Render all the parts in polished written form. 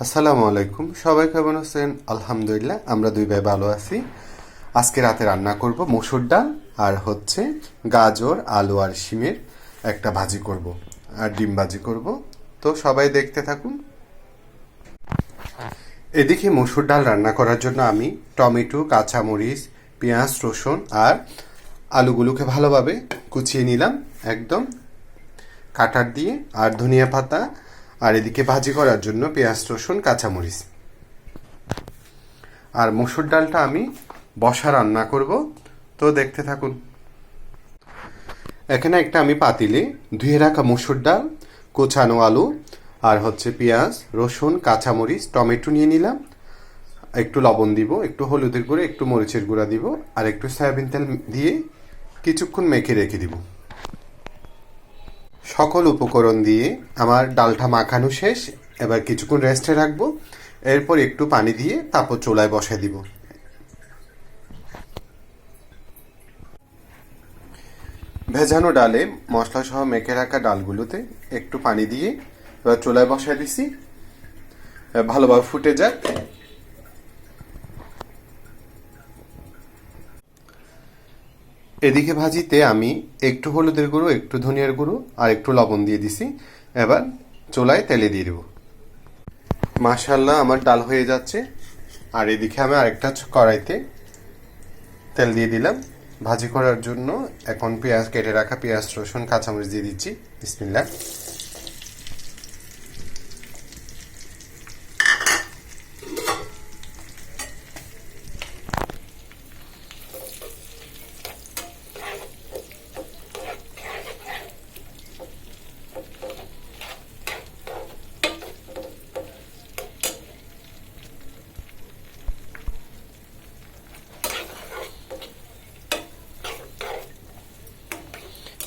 আসসালামু আলাইকুম, সবাই কেমন আছেন? আলহামদুলিল্লাহ, আমরা দুই ভাই ভালো আছি। আজকে রাতে রান্না করব মসুর ডাল আর হচ্ছে গাজর আলু আর শিমের একটা ভাজি করব আর ডিম ভাজি করব। তো সবাই দেখতে থাকুন। এদিকে মসুর ডাল রান্না করার জন্য আমি টমেটো, কাঁচামরিচ, পেঁয়াজ, রসুন আর আলুগুলোকে ভালোভাবে কুচিয়ে নিলাম একদম কাটার দিয়ে, আর ধনিয়া পাতা, আর এদিকে ভাজি করার জন্য পেঁয়াজ, রসুন, কাঁচামরিচ। আর মসুর ডালটা আমি বসা রান্না করব, তো দেখতে থাকুন। এখানে একটা আমি পাতিলে ধুয়ে রাখা মসুর ডাল, কোচানো আলু আর হচ্ছে পেঁয়াজ, রসুন, কাঁচামরিচ, টমেটো নিয়ে নিলাম। একটু লবণ দিব, একটু হলুদের গুঁড়ো, একটু মরিচের গুঁড়া দিব আর একটু সয়াবিন তেল দিয়ে কিছুক্ষণ মেখে রেখে দিব। সকল উপকরণ দিয়ে আমার ডালটা মাখানো শেষ। এবার কিছুক্ষণ রেস্টে রাখবো, এরপর একটু পানি দিয়ে তারপর চুলায় বসাই দিব। ভেজানো ডালে মশলা সহ মেখে রাখা ডালগুলোতে একটু পানি দিয়ে এবার চুলায় বসাই দিছি, ভালোভাবে ফুটে যাক। এদিকে ভাজিতে আমি একটু হলুদের গুঁড়ো, একটু ধনিয়ার গুঁড়ো আর একটু লবণ দিয়ে দিছি। এবার চুলায় তেলে দিয়ে দেব। মাশাল্লাহ, আমার ডাল হয়ে যাচ্ছে। আর এদিকে আমি আরেকটা কড়াইতে তেল দিয়ে দিলাম ভাজি করার জন্য। এখন পেঁয়াজ, কেটে রাখা পেঁয়াজ, রসুন, কাঁচামরিচ দিয়ে দিচ্ছি। বিসমিল্লাহ।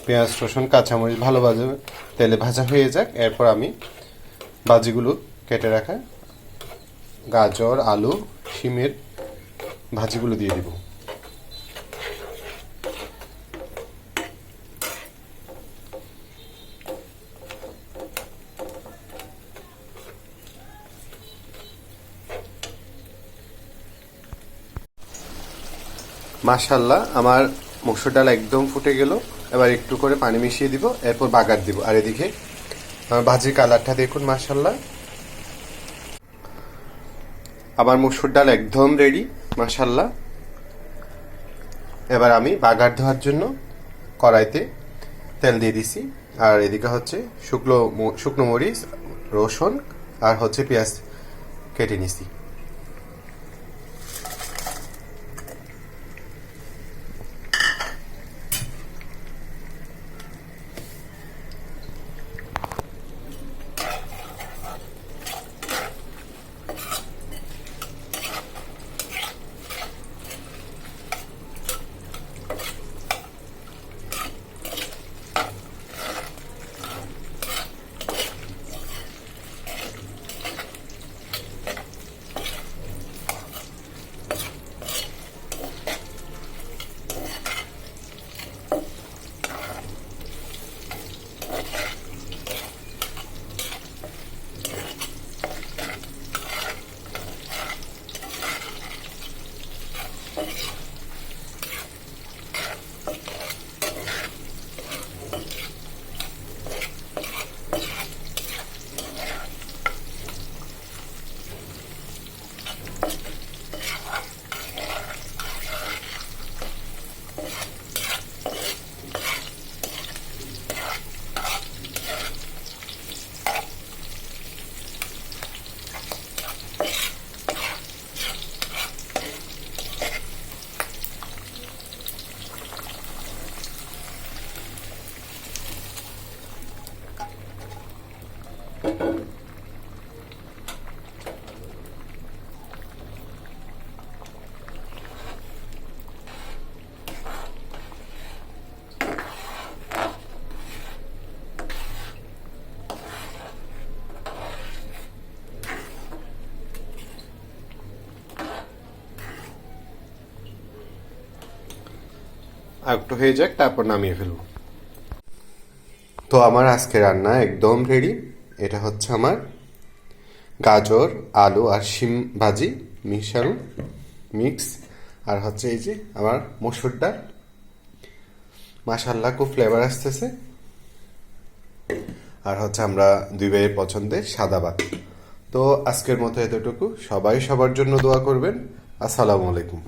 পেঁয়াজ, রসুন, কাঁচামরিচ ভালোভাবে তেলে ভাজা হয়ে যাক। এরপর আমি ভাজিগুলো কেটে রাখা গাজর, আলু, শিমের ভাজিগুলো দিয়ে দিব। মাশাল্লাহ, আমার মসুর ডাল একদম ফুটে গেল। এবার একটু করে পানি মিশিয়ে দিব, এরপর বাগার দিব। আর এদিকে আমার ভাজির কালারটা দেখুন, মাশাল্লাহ, আমার মসুর ডাল একদম রেডি, মাশাল্লাহ। এবার আমি বাগার দেওয়ার জন্য কড়াইতে তেল দিয়ে দিছি। আর এদিকে হচ্ছে শুকনো মরিচ, রসুন আর হচ্ছে পেঁয়াজ কেটে নিছি। আর একটু হয়ে যাক, তারপর নামিয়ে ফেলবো। তো আমার আজকে রান্না একদম রেডি। এটা হচ্ছে আমার গাজর, আলু আর শিম ভাজি মিশানো মিক্স, আর হচ্ছে এই যে আমার মসুর ডাল। মাশাআল্লাহ, খুব ফ্লেভার আসতেছে। আর হচ্ছে আমরা দুই ভাইয়ের পছন্দের সাদা ভাত। তো আজকের মতো এতটুকু। সবাই সবার জন্য দোয়া করবেন। আসসালামু আলাইকুম।